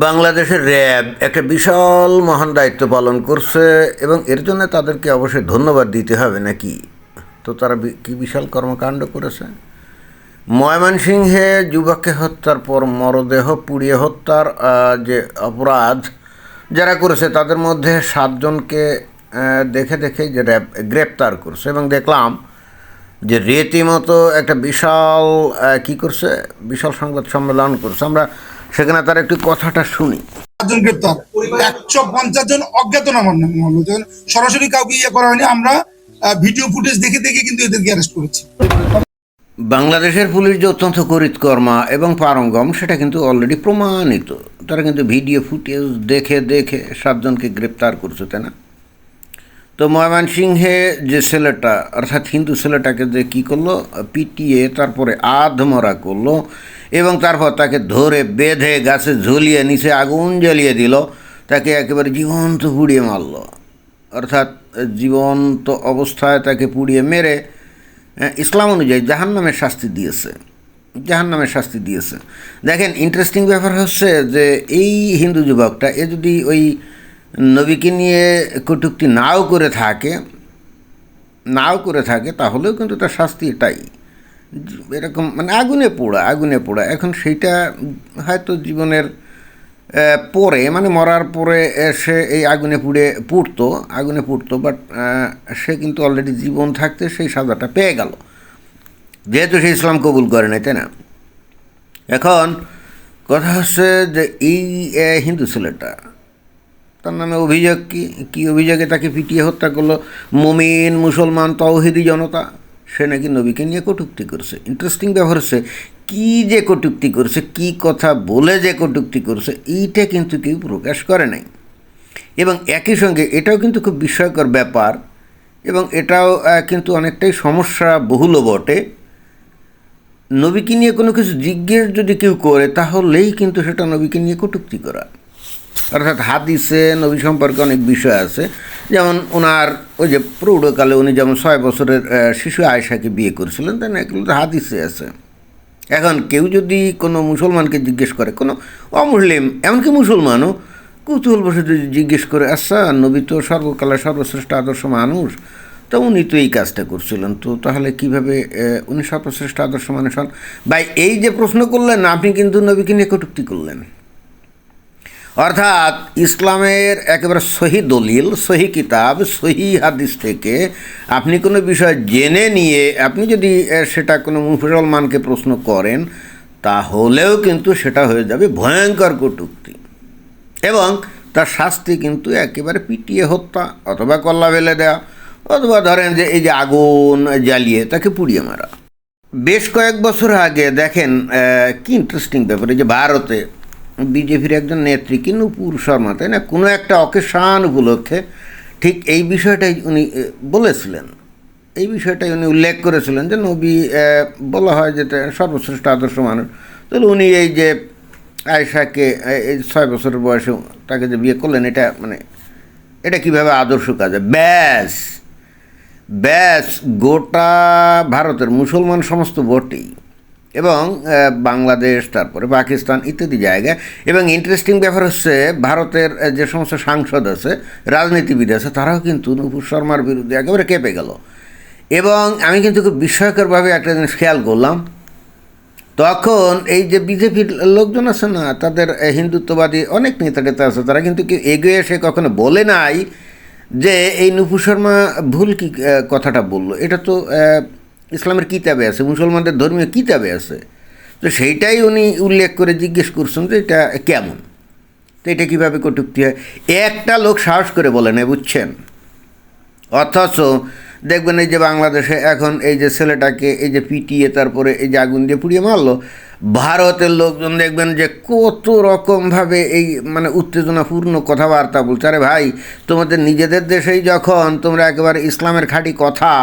বাংলাদেশের র্যাব একটা বিশাল মহান দায়িত্ব পালন করছে এবং এর জন্য তাদেরকে অবশ্যই ধন্যবাদ দিতে হবে নাকি। তো তারা কি বিশাল কর্মকাণ্ড করেছে। ময়মনসিংহে যুবককে হত্যার পর মরদেহ পুড়িয়ে হত্যার যে অপরাধ যারা করেছে তাদের মধ্যে 7 জনকে দেখে দেখে যে র্যাব গ্রেপ্তার করছে এবং দেখলাম যে রীতিমতো একটা বিশাল কি করছে, বিশাল সংবাদ সম্মেলন করছে। আমরা সেখানে তার একটু কথাটা শুনি। 7 জন গ্রেপ্তার, 150 জন অজ্ঞাতনামা হলো। সরাসরি কাউকে ইয়ে করা হয়নি, আমরা ভিডিও ফুটেজ দেখে দেখে কিন্তু এদেরকে অ্যারেস্ট করেছি। বাংলাদেশের পুলিশ যে অত্যন্ত করিতকর্মা এবং পারঙ্গম সেটা কিন্তু অলরেডি প্রমাণিত। তারা কিন্তু ভিডিও ফুটেজ দেখে দেখে 7 জনকে গ্রেপ্তার করছে, তাই না? তো ময়মনসিংহে যে ছেলেটা অর্থাৎ হিন্দু ছেলেটাকে যে কী করলো, পিটিয়ে তারপরে আধমরা করলো এবং তারপর তাকে ধরে বেঁধে গাছে ঝুলিয়ে নিচে আগুন জ্বালিয়ে দিল, তাকে একেবারে জীবন্ত পুড়িয়ে মারল। অর্থাৎ জীবন্ত অবস্থায় তাকে পুড়িয়ে মেরে ইসলাম অনুযায়ী জাহান্নামের শাস্তি দিয়েছে, জাহান্নামের শাস্তি দিয়েছে। দেখেন, ইন্টারেস্টিং ব্যাপার হচ্ছে যে এই হিন্দু যুবকটা যদি ওই নবীকে নিয়ে কটূক্তি নাও করে থাকে তাহলেও কিন্তু তার শাস্তি এটাই, এরকম মানে আগুনে পোড়া। এখন সেইটা হয়তো জীবনের পরে মানে মরার পরে সে এই আগুনে পুড়তো, বাট সে কিন্তু অলরেডি জীবন থাকতে সেই সাজাটা পেয়ে গেল, যেহেতু সে ইসলাম কবুল করে নাই, তাই না? এখন কথা হচ্ছে যে এই হিন্দু ছেলেটা, তার নামে অভিযোগ কি অভিযোগে তাকে পিটিয়ে হত্যা করলো মুমিন মুসলমান তাওহীদি জনতা। সে নাকি নবীকে নিয়ে কটূক্তি করছে। ইন্টারেস্টিং ব্যাপার হচ্ছে কী যে কটূক্তি করছে, কী কথা বলে যে কটূক্তি করছে, এইটা কিন্তু কেউ প্রকাশ করে নাই। এবং একই সঙ্গে এটাও কিন্তু খুব বিস্ময়কর ব্যাপার এবং এটাও কিন্তু অনেকটাই সমস্যা বহুলও বটে। নবীকে নিয়ে কোনো কিছু জিজ্ঞেস যদি কেউ করে তাহলেই কিন্তু সেটা নবীকে নিয়ে কটূক্তি করা। অর্থাৎ হাদিসে নবী সম্পর্কে অনেক বিষয় আছে, যেমন ওনার ওই যে প্রৌঢ়কালে উনি যেমন 6 বছরের শিশু আয়েশাকে বিয়ে করেছিলেন, তাই না? এগুলো তো হাদিসে আছে। এখন কেউ যদি কোনো মুসলমানকে জিজ্ঞেস করে, কোনো অমুসলিম এমনকি মুসলমানও কৌতূহলবশত যদি জিজ্ঞেস করে, আচ্ছা নবী তো সর্বকালের সর্বশ্রেষ্ঠ আদর্শ মানুষ, তো উনি তো এই কাজটা করছিলেন, তো তাহলে কীভাবে উনি সর্বশ্রেষ্ঠ আদর্শ মানুষ হন? ভাই, এই যে প্রশ্ন করলেন আপনি কিন্তু নবীকে নিয়ে কটূক্তি করলেন। অর্থাৎ ইসলামের একেবারে সহি দলিল, সহি কিতাব, সহি হাদিস থেকে আপনি কোনো বিষয় জেনে নিয়ে আপনি যদি সেটা কোনো মুসলমানকে প্রশ্ন করেন তাহলেও কিন্তু সেটা হয়ে যাবে ভয়ঙ্কর কটূক্তি এবং তার শাস্তি কিন্তু একেবারে পিটিয়ে হত্যা অথবা কল্লা ফেলে দেওয়া অথবা ধরেন যে এই যে আগুন জ্বালিয়ে তাকে পুড়িয়ে মারা। বেশ কয়েক বছর আগে দেখেন কি ইন্টারেস্টিং ব্যাপার, এই যে ভারতে বিজেপির একজন নেত্রী কি নূপুর শর্মা, তাই না, কোনো একটা অকেশান উপলক্ষে ঠিক এই বিষয়টাই উনি বলেছিলেন, এই বিষয়টাই উনি উল্লেখ করেছিলেন যে নবী বলা হয় যে সর্বশ্রেষ্ঠ আদর্শ মানুষ। তাহলে উনি এই যে আয়েশাকে এই 6 বছরের বয়সে তাকে যে বিয়ে করলেন, এটা মানে এটা কীভাবে আদর্শ কাজ? ব্যাস গোটা ভারতের মুসলমান সমস্ত বটেই এবং বাংলাদেশ, তারপরে পাকিস্তান ইত্যাদি জায়গায়। এবং ইন্টারেস্টিং ব্যাপার হচ্ছে ভারতের যে সমস্ত সাংসদ আছে, রাজনীতিবিদ আছে, তারাও কিন্তু নূপুর শর্মার বিরুদ্ধে একেবারে কেঁপে গেল। এবং আমি কিন্তু খুব বিস্ময়করভাবে একটা জিনিস খেয়াল করলাম, তখন এই যে বিজেপির লোকজন আছে না, তাদের হিন্দুত্ববাদী অনেক নেতা টেতা আছে, তারা কিন্তু কেউ এগিয়ে এসে কখনো বলে নাই যে এই নূপুর শর্মা ভুল কি কথাটা বললো, এটা তো ইসলামের কিতাবে আছে, মুসলমানদের ধর্মীয় কিতাবে আছে। তো সেইটাই উনি উল্লেখ করে জিজ্ঞেস করছেন যে এটা কেমন, তো এটা কীভাবে কটূক্তি হয়। একটা লোক সাহস করে বলে না, বুঝছেন? অথচ দেখবেন এই যে বাংলাদেশে এখন এই যে ছেলেটাকে এই যে পিটিয়ে তারপরে এই যে আগুন দিয়ে পুড়িয়ে মারলো, ভারতের লোকজন দেখবেন যে কত রকমভাবে এই মানে উত্তেজনাপূর্ণ কথাবার্তা বলছে। আরে ভাই, তোমাদের নিজেদের দেশেই যখন তোমরা একেবারে ইসলামের খাঁটি কথা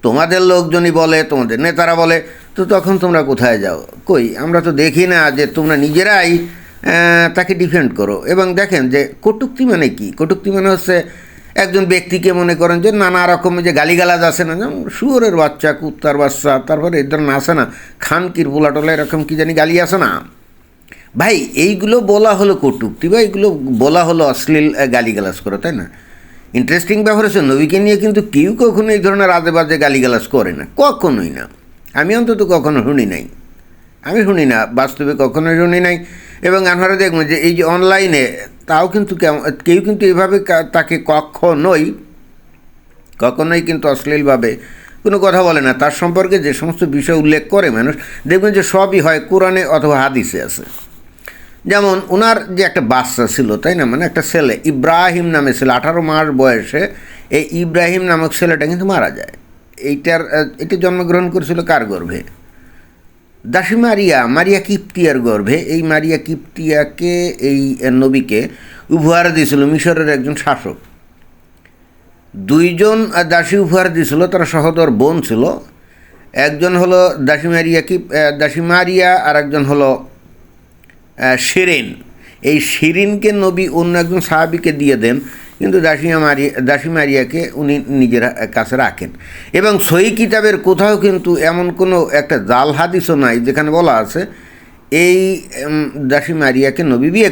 তোমাদের লোকজনই বলে, তোমাদের নেতারা বলে, তো তখন তোমরা কোথায় যাও? কই, আমরা তো দেখি না যে তোমরা নিজেরাই তাকে ডিফেন্ড করো। এবং দেখেন যে কটূক্তি মানে কি, কটূক্তি মানে হচ্ছে একজন ব্যক্তিকে মনে করেন যে নানা রকমের যে গালিগালাজ আছে না, যেমন শুয়োরের বাচ্চা, কুত্তার বাচ্চা, তারপরে এই ধরনের আসে না, খানকির পোলাটোলা, এরকম কি জানি গালি আছে না, ভাই এইগুলো বলা হলো কটূক্তি বা এইগুলো বলা হলো অশ্লীল গালিগালাজ করে, তাই না? ইন্টারেস্টিং ব্যাপার হচ্ছে নবীকে নিয়ে কিন্তু কেউ কখনো এই ধরনের আজে বাজে গালিগালাজ করে না, কখনোই না। আমি অন্তত কখনো শুনি নাই, আমি শুনি না, বাস্তবে কখনোই শুনি নাই। এবং আপনারা দেখবেন যে এই যে অনলাইনে তাও কিন্তু কেউ কিন্তু এভাবে তাকে কখনোই কিন্তু অশ্লীলভাবে কোনো কথা বলে না। তার সম্পর্কে যে সমস্ত বিষয় উল্লেখ করে মানুষ, দেখবেন যে সবই হয় কোরআনে অথবা হাদিসে আছে। যেমন ওনার যে একটা বাচ্চা ছিল, তাই না, মানে একটা ছেলে ইব্রাহিম নামে ছিল, 18 মাস বয়সে এই ইব্রাহিম নামক ছেলেটা কিন্তু মারা যায়। এটি জন্মগ্রহণ করেছিল কার গর্ভে? দাসী মারিয়া কিপ্তিয়ার গর্ভে। এই মারিয়া কিপ্তিয়াকে এই নবীকে উপহার দিয়েছিল মিশরের একজন শাসক। দুইজন দাসী উপহার দিয়েছিল, তারা সহোদর বোন ছিল। একজন হলো দাসী মারিয়া আর একজন হলো শিরিন। এই শিরিনকে নবী অন্য একজন সাহাবীকে দিয়ে দেন, কিন্তু দাসী মারিয়াকে উনি নিজের কাছে রাখেন। এবং সহি কিতাবের কোথাও কিন্তু এমন কোনো একটা জাল হাদিসও নাই যেখানে বলা আছে এই দাসী মারিয়াকে নবী বিয়ে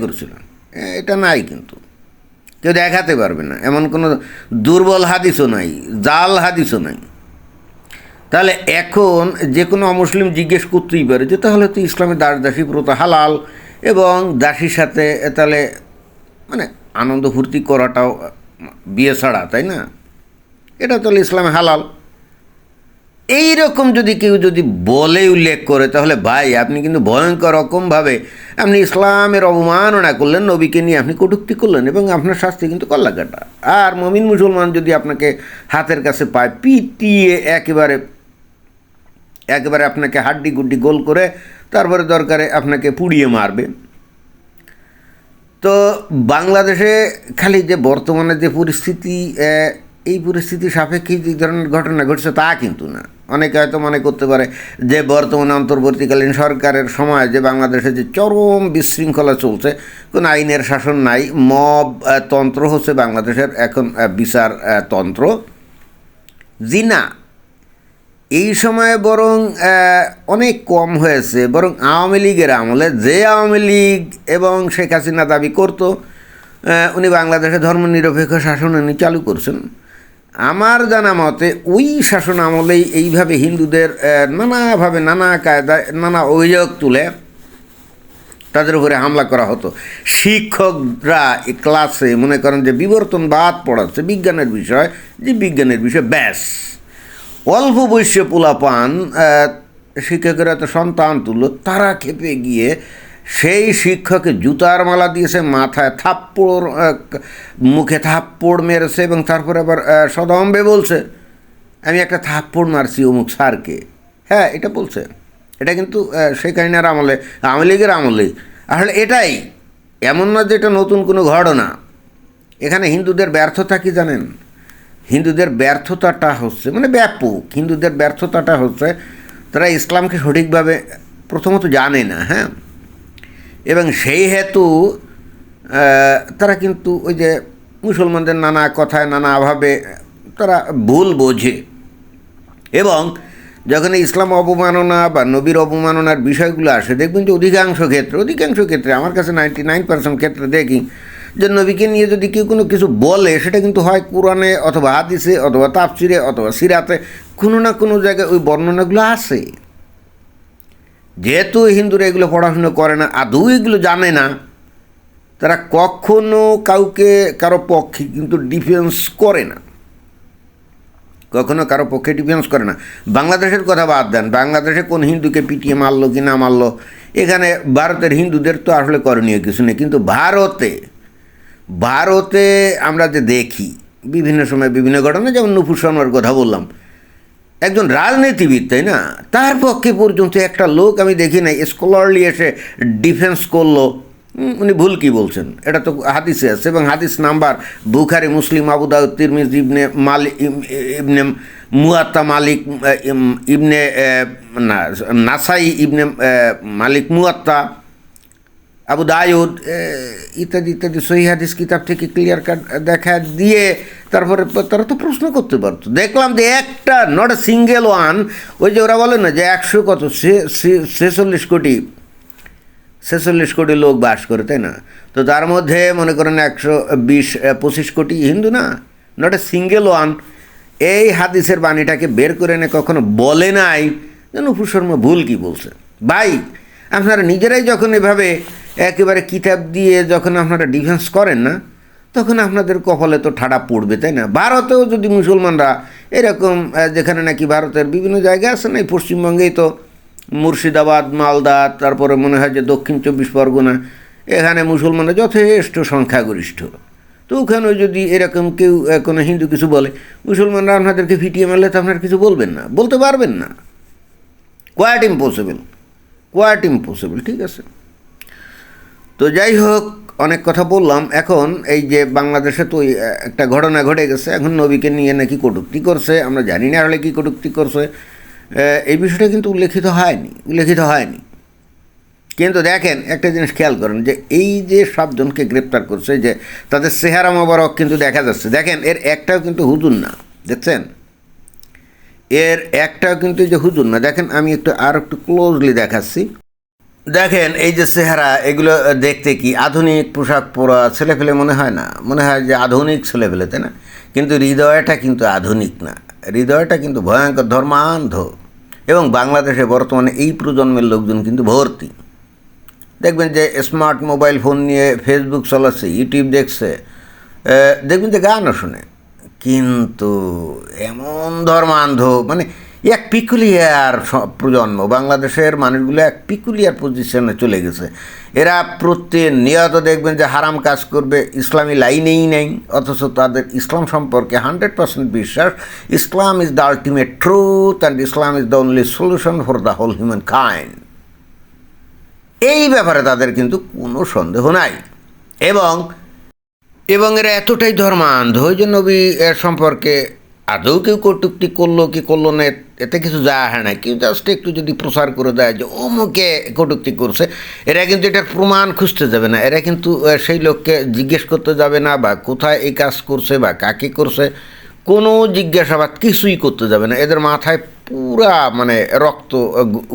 করেছিলেন, এটা নাই, কিন্তু কেউ দেখাতে পারবে না। এমন কোনো দুর্বল হাদিসও নাই, জাল হাদিসও নাই। তাহলে এখন যে কোনো অমুসলিম জিজ্ঞেস করতেই পারে যে তাহলে তো ইসলামে দাসী প্রথা হালাল, এবং দাসীর সাথে তাহলে মানে আনন্দ ফুর্তি করাটাও বিয়ে ছাড়া, তাই না? এটা তাহলে ইসলামে হালাল। এই রকম যদি কেউ বলে উল্লেখ করে, তাহলে ভাই আপনি কিন্তু ভয়ঙ্কর রকমভাবে আপনি ইসলামের অবমাননা করলেন, নবীকে নিয়ে আপনি কটূক্তি করলেন, এবং আপনার শাস্তি কিন্তু কল্লাকাটা। আর মুমিন মুসলমান যদি আপনাকে হাতের কাছে পায়, পিটিয়ে একেবারে আপনাকে হাড্ডি গুড্ডি গোল করে তারপরে দরকারে আপনাকে পুড়িয়ে মারবে। তো বাংলাদেশে খালি যে বর্তমানে যে পরিস্থিতি, এই পরিস্থিতি সাপেক্ষে যে ধরনের ঘটনা ঘটছে তা কিন্তু না। অনেকে হয়তো মনে করতে পারে যে বর্তমানে অন্তর্বর্তীকালীন সরকারের সময় যে বাংলাদেশে যে চরম বিশৃঙ্খলা চলছে, কোনো আইনের শাসন নাই, মব তন্ত্র হচ্ছে বাংলাদেশের এখন বিচার তন্ত্র। জি না, এই সময়ে বরং অনেক কম হয়েছে। বরং আওয়ামী লীগের আমলে, যে আওয়ামী লীগ এবং শেখ হাসিনা দাবি করতো উনি বাংলাদেশে ধর্মনিরপেক্ষ শাসন উনি চালু করছেন, আমার জানা মতে ওই শাসন আমলেই এইভাবে হিন্দুদের নানাভাবে, নানা কায়দায়, নানা অভিযোগ তুলে তাদের উপরে হামলা করা হতো। শিক্ষকরা ক্লাসে মনে করেন যে বিবর্তনবাদ পড়াচ্ছে, বিজ্ঞানের বিষয় ব্যাস, অল্প বয়স্য পোলাপান শিক্ষকেরা তো সন্তান তুলল, তারা খেপে গিয়ে সেই শিক্ষককে জুতার মালা দিয়েছে, মাথায় থাপ্পড়, মুখে থাপ্পড় মেরেছে, এবং তারপরে আবার সদম্বে বলছে আমি একটা থাপ্পড় মারছি অমুক স্যারকে। হ্যাঁ, এটা বলছে। এটা কিন্তু শেখ হাসিনার আমলে, আওয়ামী লীগের আমলেই। আসলে এটাই, এমন না যে এটা নতুন কোনো ঘটনা। এখানে হিন্দুদের ব্যর্থতা কি জানেন? হিন্দুদের ব্যর্থতাটা হচ্ছে মানে ব্যাপক। হিন্দুদের ব্যর্থতাটা হচ্ছে তারা ইসলামকে সঠিকভাবে প্রথমত জানে না, হ্যাঁ, এবং সেই হেতু তারা কিন্তু ওই যে মুসলমানদের নানা কথায় নানাভাবে তারা ভুল বোঝে। এবং যখন ইসলাম অবমাননা বা নবীর অবমাননার বিষয়গুলো আসে, দেখবেন যে অধিকাংশ ক্ষেত্রে আমার কাছে 99% ক্ষেত্রে দেখি যে নবীকে নিয়ে যদি কেউ কোনো কিছু বলে, সেটা কিন্তু হয় কোরআনে অথবা হাদিসে অথবা তাফসিরে অথবা সিরাতে কোনো না কোনো জায়গায় ওই বর্ণনাগুলো আসে। যেহেতু হিন্দুরা এগুলো পড়াশুনো করে না, আদৌ এগুলো জানে না, তারা কখনো কারো পক্ষে কিন্তু ডিফেন্স করে না, বাংলাদেশের কথা বাদ দেন, বাংলাদেশে কোন হিন্দুকে পিটিয়ে মারলো কি না মারলো, এখানে ভারতের হিন্দুদের তো আসলে করণীয় কিছু নেই। কিন্তু ভারতে আমরা যে দেখি বিভিন্ন সময় বিভিন্ন ঘটনা, যেমন নুপুর শর্মার কথা বললাম, একজন রাজনীতিবিদ, তাই না, তার পক্ষে পর্যন্ত একটা লোক আমি দেখি নাই স্কলারলি এসে ডিফেন্স করলো উনি ভুল কী বলছেন। এটা তো হাদিসে আছে, এবং হাদিস নাম্বার বুখারী, মুসলিম, আবু দাউদ, তিরমিজি, ইবনে মুয়াত্তা মালিক, ইবনে নাসাই, ইবনে মালিক মুয়াত্তা, আবু দাউদ ইত্যাদি সহিহ হাদিস কিতাব থেকে ক্লিয়ার কাট দেখা দিয়ে তারপরে তারা তো প্রশ্ন করতে পারতো। দেখলাম যে একটা, নট এ সিঙ্গেল ওয়ান, ওই যে ওরা বলে না যে 46 কোটি লোক বাস করে, তাই না? তো তার মধ্যে মনে করেন 125 কোটি হিন্দু না, নট এ সিঙ্গেল ওয়ান এই হাদিসের বাণীটাকে বের করে এনে কখনো বলে নাই যে নুপুর শর্মা ভুল কি বলছে। ভাই, আপনারা নিজেরাই যখন এভাবে একেবারে কিতাব দিয়ে যখন আপনারা ডিফেন্স করেন না, তখন আপনাদের কপালে তো ঠাডা পড়বে, তাই না? ভারতেও যদি মুসলমানরা এরকম, যেখানে নাকি ভারতের বিভিন্ন জায়গায় আছে না, এই পশ্চিমবঙ্গেই তো মুর্শিদাবাদ, মালদা, তারপরে মনে হয় যে দক্ষিণ 24 পরগনা, এখানে মুসলমানরা যথেষ্ট সংখ্যাগরিষ্ঠ। তো ওখানে যদি এরকম কেউ কোনো হিন্দু কিছু বলে, মুসলমানরা আপনাদেরকে ফিটিয়ে মারলে তো আপনার কিছু বলবেন না, বলতে পারবেন না। কোয়াইট ইম্পসিবল, ঠিক আছে? তো যাই হোক, অনেক কথা বললাম। এখন এই যে বাংলাদেশে তো একটা ঘটনা ঘটে গেছে, এখন নবীকে নিয়ে নাকি কটূক্তি করছে, আমরা জানি না হলে কী কটূক্তি করছে, এই বিষয়টা কিন্তু উল্লেখিত হয়নি। কিন্তু দেখেন, একটা জিনিস খেয়াল করেন যে এই যে 7 জনকে গ্রেপ্তার করছে, যে তাদের চেহারা মোবারক কিন্তু দেখা যাচ্ছে। দেখেন, এর একটাও কিন্তু হুজুর না, দেখছেন? এর একটাও কিন্তু যে হুজুর না। দেখেন, আমি আর একটু ক্লোজলি দেখাচ্ছি। দেখেন, এই যে চেহারা, এগুলো দেখতে কি আধুনিক পোশাক পরা ছেলেপেলে মনে হয় না? মনে হয় যে আধুনিক ছেলেপেলে, তাই না? কিন্তু হৃদয়টা কিন্তু আধুনিক না, হৃদয়টা কিন্তু ভয়ঙ্কর ধর্মান্ধ। এবং বাংলাদেশে বর্তমানে এই প্রজন্মের লোকজন কিন্তু ভর্তি। দেখবেন যে স্মার্ট মোবাইল ফোন নিয়ে ফেসবুক চালাচ্ছে, ইউটিউব দেখছে, দেখবেন যে গানও শোনে, কিন্তু এমন ধর্মান্ধ, মানে এক পিকুলিয়ার প্রজন্ম। বাংলাদেশের মানুষগুলো এক পিকুলিয়ার পজিশনে চলে গেছে। এরা প্রতিনিয়ত দেখবেন যে হারাম কাজ করবে, ইসলামী লাইনেই নেই, অথচ তাদের ইসলাম সম্পর্কে 100% বিশ্বাস। Islam is the ultimate truth and Islam is the only solution for the whole human kind. এই ব্যাপারে তাদের কিন্তু কোনো সন্দেহ নাই। এবং এরা এতটাই ধর্মান্ধ যে নবী এর সম্পর্কে আদৌ কেউ কটূক্তি করলো কি করলো না, এতে কিছু যায় আসে না। কেউ জাস্ট একটু যদি প্রচার করে দেয় যে অমুকে কটূক্তি করছে, এরা কিন্তু এটার প্রমাণ খুঁজতে যাবে না, এরা কিন্তু সেই লোককে জিজ্ঞেস করতে যাবে না, বা কোথায় এই কাজ করছে বা কাকে করছে, কোনো জিজ্ঞাসাবাদ কিছুই করতে যাবে না। এদের মাথায় পুরা মানে রক্ত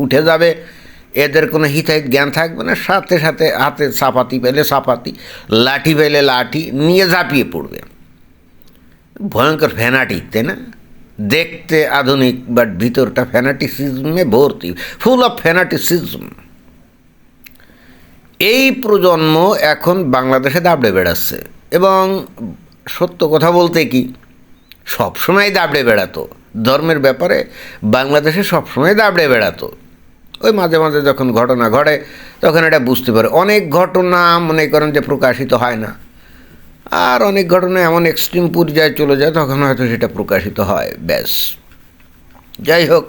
উঠে যাবে, এদের কোনো হিতাহিত জ্ঞান থাকবে না। সাথে সাথে হাতে চাপাতি পেলে চাপাতি, লাঠি পেলে লাঠি নিয়ে ঝাঁপিয়ে পড়বে। ভয়ঙ্কর ফ্যানাটিক, তাই না? দেখতে আধুনিক, বাট ভিতরটা ফ্যানাটিসিজমে ভর্তি, ফুল অফ ফ্যানাটিসিজম। এই প্রজন্ম এখন বাংলাদেশে দাবড়ে বেড়াচ্ছে, এবং সত্য কথা বলতে কি, সবসময় দাবড়ে বেড়াতো ধর্মের ব্যাপারে, বাংলাদেশে সবসময় দাবড়ে বেড়াতো। ওই মাঝে মাঝে যখন ঘটনা ঘটে তখন এটা বুঝতে পারে। অনেক ঘটনা মনে করেন যে প্রকাশিত হয় না, আর অনেক ঘটনা এমন এক্সট্রিম পর্যায়ে চলে যায়, তখন হয়তো সেটা প্রকাশিত হয়, ব্যাস। যাই হোক,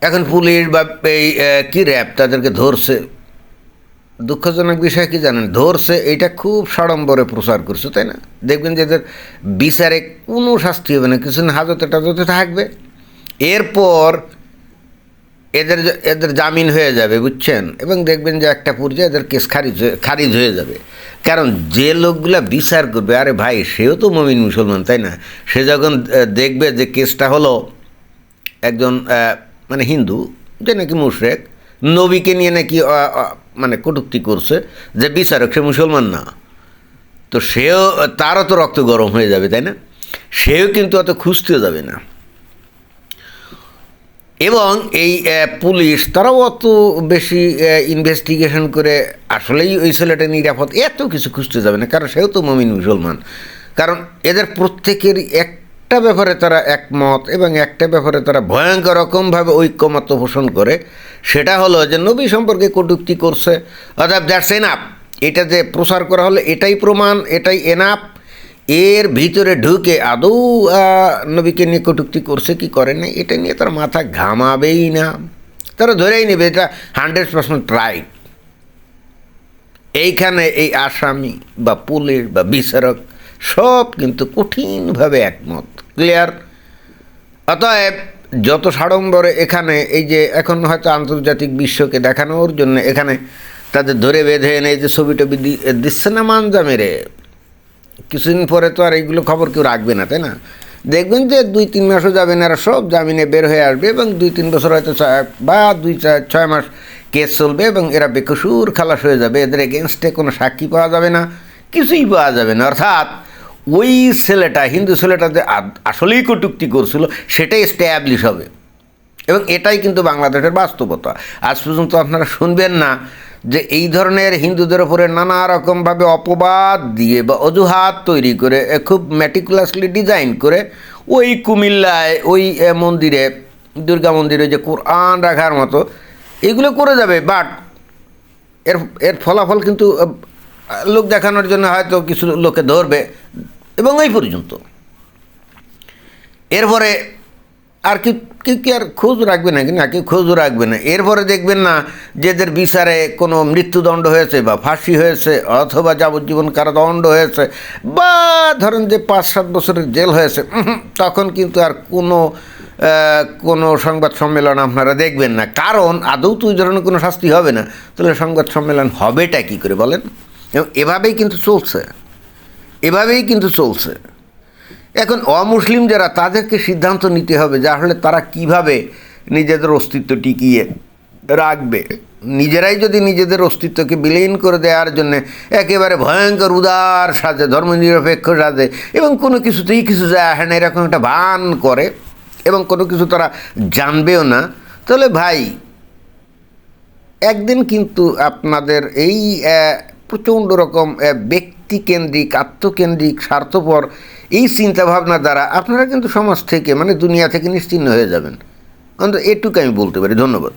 এখন পুলিশ বা এই কী র্যাব তাদেরকে ধরছে। দুঃখজনক বিষয় কি জানেন, ধরছে এইটা খুব সাড়ম্বরে প্রচার করছে, তাই না? দেখবেন যে এদের বিচারে কোনো শাস্তি হবে না, কিছুদিন হাজতে টাজতে থাকবে, এরপর এদের জামিন হয়ে যাবে, বুঝছেন? এবং দেখবেন যে একটা পর্যায়ে এদের কেস খারিজ হয়ে যাবে। কারণ যে লোকগুলা বিচার করবে, আরে ভাই, সেও তো মুমিন মুসলমান, তাই না? সে যখন দেখবে যে কেসটা হলো একজন মানে হিন্দু, যে নাকি মুশরিক, নবীকে নিয়ে নাকি মানে কটূক্তি করছে, যে বিচারক সে মুসলমান না, তো তারও তো রক্ত গরম হয়ে যাবে, তাই না? সেও কিন্তু অত খুঁজতে যাবে না। এবং এই পুলিশ তারাও অত বেশি ইনভেস্টিগেশন করে আসলেই ওই ছেলেটা নিরাপদ এত কিছু খুঁজতে যাবে না, কারণ সেও তো মুমিন মুসলমান। কারণ এদের প্রত্যেকেরই একটা ব্যাপারে তারা একমত, এবং একটা ব্যাপারে তারা ভয়ঙ্কর রকমভাবে ঐক্যমত পোষণ করে, সেটা হলো যে নবী সম্পর্কে কটূক্তি করছে, অর্থাৎ দ্যাটস এনাফ। এটা যে প্রচার করা হলো এটাই প্রমাণ, এটাই এনাফ। এর ভিতরে ঢুকে আদৌ নবীকে নিয়ে কটূক্তি করছে কি করে না, এটা নিয়ে তার মাথা ঘামাবেই না, তারা ধরেই নেবে এটা 100% রাইট। এইখানে এই আসামি বা পুলিশ বা বিচারক সব কিন্তু কঠিনভাবে একমত, ক্লিয়ার। অতএব যত সাড়ম্বরে এখানে এই যে এখন হয়তো আন্তর্জাতিক বিশ্বকে দেখানোর জন্য এখানে তাদের ধরে বেঁধে এনে যে ছবি টবি দিচ্ছে না মানজা মেরে, কিছুদিন পরে তো আর এইগুলো খবর কেউ রাখবে না, তাই না? দেখবেন যে 2-3 মাসও যাবে না, এরা সব জামিনে বের হয়ে আসবে এবং 2-3 বছর হয়তো বা 2-6 মাস কেস চলবে এবং এরা বেকসুর খালাস হয়ে যাবে। এদের এগেনস্টে কোনো সাক্ষী পাওয়া যাবে না, কিছুই পাওয়া যাবে না। অর্থাৎ ওই ছেলেটা, হিন্দু ছেলেটা যে আসলেই কটূক্তি করছিল সেটাই এস্টাবলিশ হবে এবং এটাই কিন্তু বাংলাদেশের বাস্তবতা। আজ পর্যন্ত আপনারা শুনবেন না যে এই ধরনের হিন্দুদের ওপরে নানা রকমভাবে অপবাদ দিয়ে বা অজুহাত তৈরি করে খুব ম্যাটিকুলাসলি ডিজাইন করে ওই কুমিল্লায় ওই মন্দিরে, দুর্গা মন্দিরে যে কোরআন রাখার মতো এগুলো করে যাবে। বাট এর এর ফলাফল কিন্তু লোক দেখানোর জন্য হয়তো কিছু লোকে ধরবে এবং এই পর্যন্ত। এরপরে আর কি আর খোঁজ রাখবে না, কিনা কেউ খোঁজও রাখবে না। এরপরে দেখবেন না যে এদের বিচারে কোনো মৃত্যুদণ্ড হয়েছে বা ফাঁসি হয়েছে অথবা যাবজ্জীবন কারাদণ্ড হয়েছে বা ধরেন যে 5-7 বছরের জেল হয়েছে, তখন কিন্তু আর কোনো সংবাদ সম্মেলন আপনারা দেখবেন না। কারণ আদৌ তো ওই ধরনের কোনো শাস্তি হবে না, তাহলে সংবাদ সম্মেলন হবেটা কী করে বলেন? এবং এভাবেই কিন্তু চলছে। এখন অমুসলিম যারা, তাদেরকে সিদ্ধান্ত নিতে হবে যে আসলে তারা কিভাবে নিজেদের অস্তিত্ব টিকিয়ে রাখবে। নিজেরাই যদি নিজেদের অস্তিত্বকে বিলীন করে দেওয়ার জন্য একেবারে ভয়ঙ্কর উদার সাজে, ধর্মনিরপেক্ষ সাজে এবং কোনো কিছুতেই কিছু যায় আসে না এরকম একটা ভান করে এবং কোনো কিছু তারা জানবেও না, তাহলে ভাই একদিন কিন্তু আপনাদের এই প্রচণ্ড রকম ব্যক্তিকেন্দ্রিক, আত্মকেন্দ্রিক, স্বার্থপর এই চিন্তাভাবনা দ্বারা আপনারা কিন্তু সমাজ থেকে, মানে দুনিয়া থেকে নিশ্চিহ্ন হয়ে যাবেন। অন্তত এটুকু আমি বলতে পারি। ধন্যবাদ।